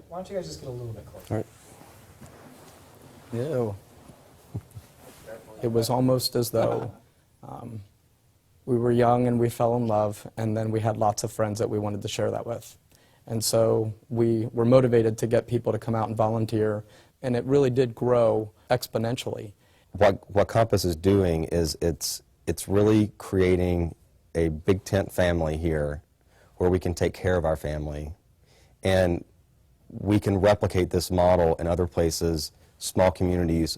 Why don't you guys just get a little bit closer? All right. Ew. It was almost as though we were young and we fell in love, and then we had lots of friends that we wanted to share that with. And so we were motivated to get people to come out and volunteer, and it really did grow exponentially. What Compass is doing is it's really creating a big tent family here where we can take care of our family. And we can replicate this model in other places, small communities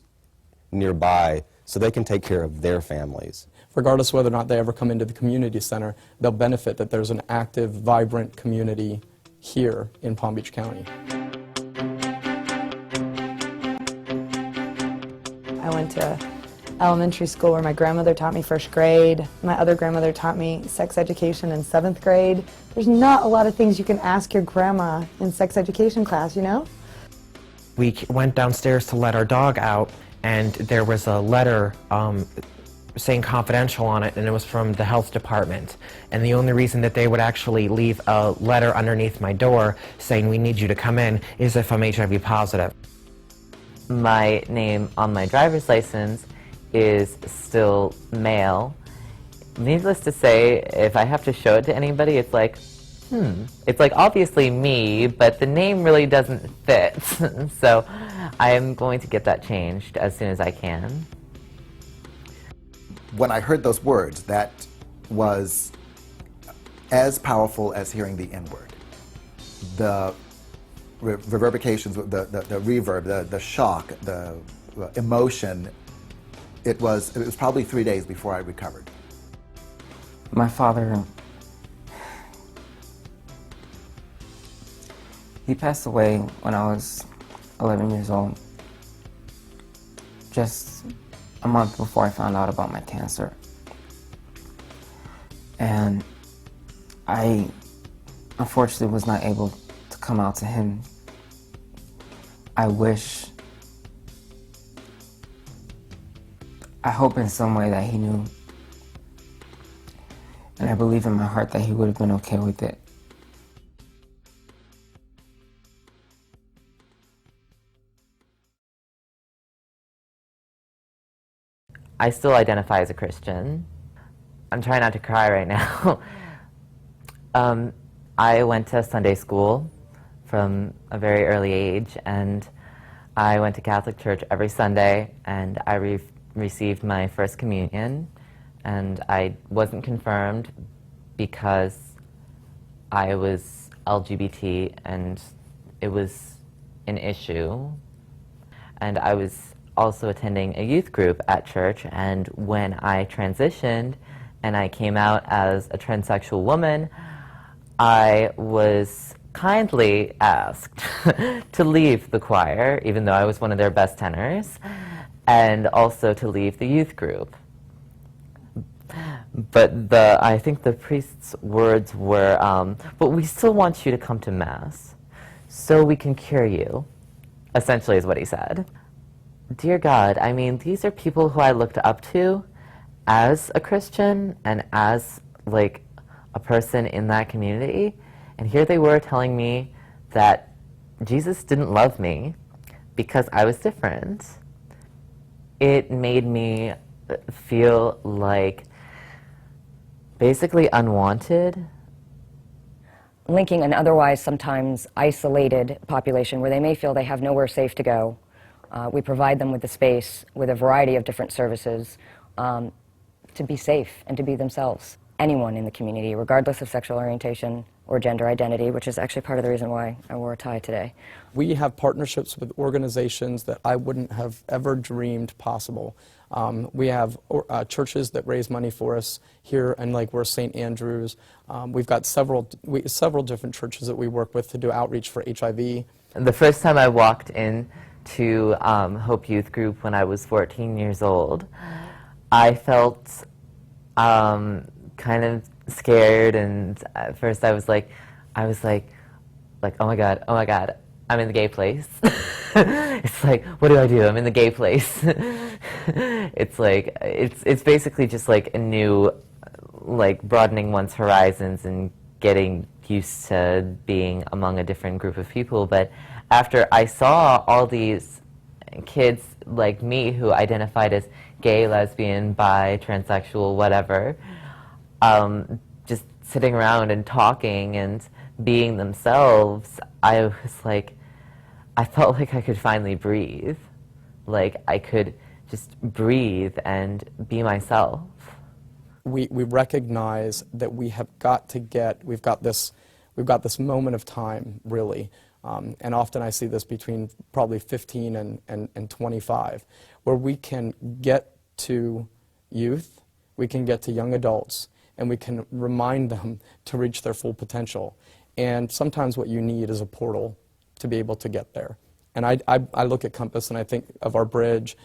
nearby, so they can take care of their families. Regardless whether or not they ever come into the community center, they'll benefit that there's an active, vibrant community here in Palm Beach County. I went to elementary school where my grandmother taught me first grade. My other grandmother taught me sex education in 7th grade. There's not a lot of things you can ask your grandma in sex education class, you know? We went downstairs to let our dog out, and there was a letter saying confidential on it, and it was from the health department. And the only reason that they would actually leave a letter underneath my door saying we need you to come in is if I'm HIV positive. My name on my driver's license is still male. Needless to say, if I have to show it to anybody, it's like, It's like obviously me, but the name really doesn't fit. So I am going to get that changed as soon as I can. When I heard those words, that was as powerful as hearing the N-word. The reverberations, the reverb, the shock, the emotion, it was probably 3 days before I recovered. My father, he passed away when I was 11 years old, just a month before I found out about my cancer. And I unfortunately was not able to come out to him. I hope in some way that he knew, and I believe in my heart that he would have been okay with it. I still identify as a Christian. I'm trying not to cry right now. I went to Sunday school from a very early age, and I went to Catholic church every Sunday, and I received my first communion, and I wasn't confirmed because I was LGBT and it was an issue. And I was also attending a youth group at church, and when I transitioned and I came out as a transsexual woman, I was kindly asked to leave the choir, even though I was one of their best tenors, and also to leave the youth group. But I think the priest's words were, but we still want you to come to Mass so we can cure you, essentially is what he said. Dear God, I mean, these are people who I looked up to as a Christian and as, like, a person in that community, and here they were telling me that Jesus didn't love me because I was different. It made me feel like basically unwanted. Linking an otherwise sometimes isolated population where they may feel they have nowhere safe to go. We provide them with the space with a variety of different services to be safe and to be themselves. Anyone in the community, regardless of sexual orientation or gender identity, which is actually part of the reason why I wore a tie today. We have partnerships with organizations that I wouldn't have ever dreamed possible. We have churches that raise money for us here, and like we're St. Andrews. We've got several different churches that we work with to do outreach for HIV. The first time I walked in to Hope Youth Group when I was 14 years old, I felt kind of scared, and at first I was like, oh my God, I'm in the gay place. It's like, what do I do? I'm in the gay place. It's like, it's basically just like a new, like broadening one's horizons and getting used to being among a different group of people, but after I saw all these kids like me who identified as gay, lesbian, bi, transsexual, whatever, just sitting around and talking and being themselves, I was like, I felt like I could finally breathe. Like I could just breathe and be myself. We recognize that we've got this moment of time, really, and often I see this between probably 15 and 25, where we can get to youth, we can get to young adults, and we can remind them to reach their full potential. And sometimes what you need is a portal to be able to get there. And I look at Compass and I think of our bridge,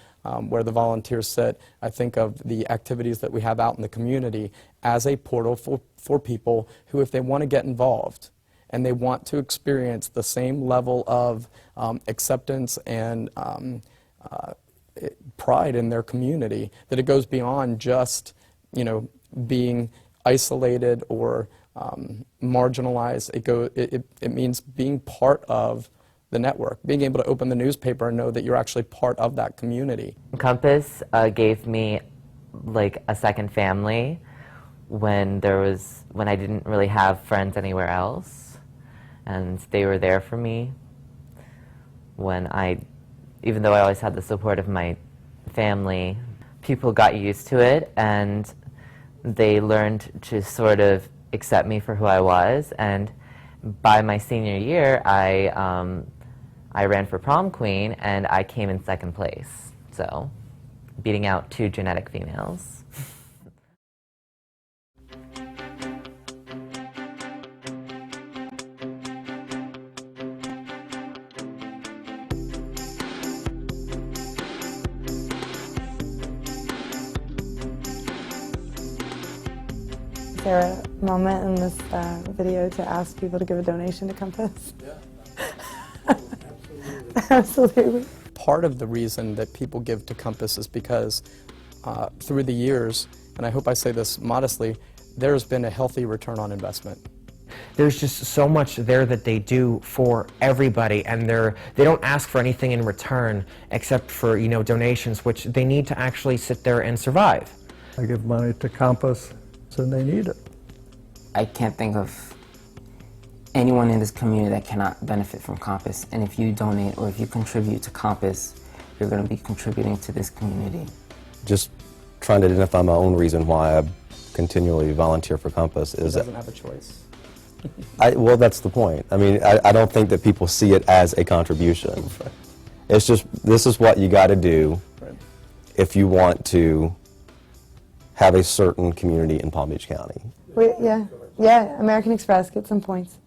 where the volunteers sit. I think of the activities that we have out in the community as a portal for people who, if they want to get involved and they want to experience the same level of acceptance and pride in their community, that it goes beyond just, being isolated or marginalized. It means being part of the network, being able to open the newspaper and know that you're actually part of that community. Compass gave me like a second family when I didn't really have friends anywhere else, and they were there for me even though I always had the support of my family. People got used to it and they learned to sort of accept me for who I was, and by my senior year I ran for prom queen and I came in second place, so beating out 2 genetic females. Is there a moment in this video to ask people to give a donation to Compass? Yeah. Absolutely. Part of the reason that people give to Compass is because through the years, and I hope I say this modestly, there's been a healthy return on investment. There's just so much there that they do for everybody, and they don't ask for anything in return except for donations, which they need to actually sit there and survive. I give money to Compass and they need it. I can't think of anyone in this community that cannot benefit from Compass, and if you donate or if you contribute to Compass, you're going to be contributing to this community. Just trying to identify my own reason why I continually volunteer for Compass is It doesn't have a choice. well, that's the point. I mean, I don't think that people see it as a contribution. Right. It's just, this is what you got to do Right. if you want to have a certain community in Palm Beach County. Yeah, American Express, get some points.